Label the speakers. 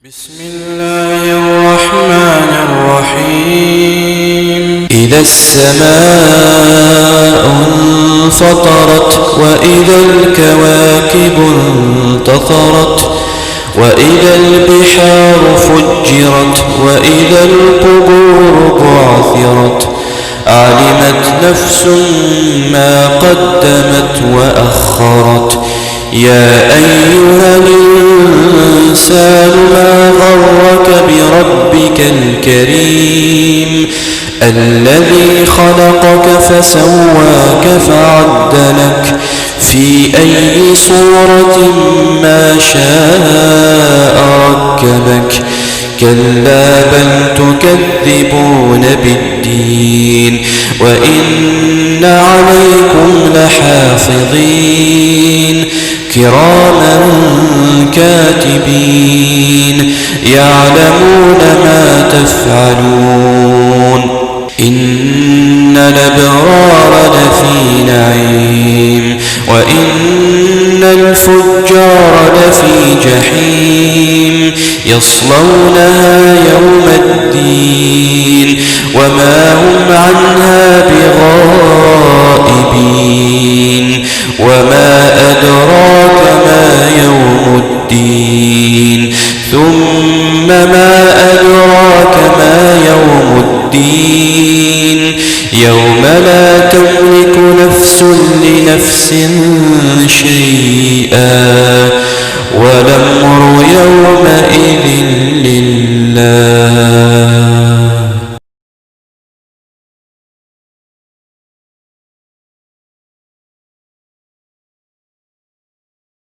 Speaker 1: بسم الله الرحمن الرحيم. إذا السماء انفطرت وإذا الكواكب انتثرت وإذا البحار فجرت وإذا القبور بعثرت علمت نفس ما قدمت وأخرت. يا أيها الإنسان ما غرك بربك الكريم الذي خلقك فسواك فعدلك في أي صورة ما شاء ركبك. كلا بل تكذبون بالدين وإن عليكم لحافظين كراما كاتبين يعلمون ما تفعلون. إن الأبرار لفي نعيم وإن الفجار لفي جحيم يصلونها يوم الدين وما هم عنها بغائبين. وما أدراك ما يوم الدين ثم ما أدراك ما يوم الدين يوم لا تملك نفس لنفس شيئا والأمر يومئذ لله.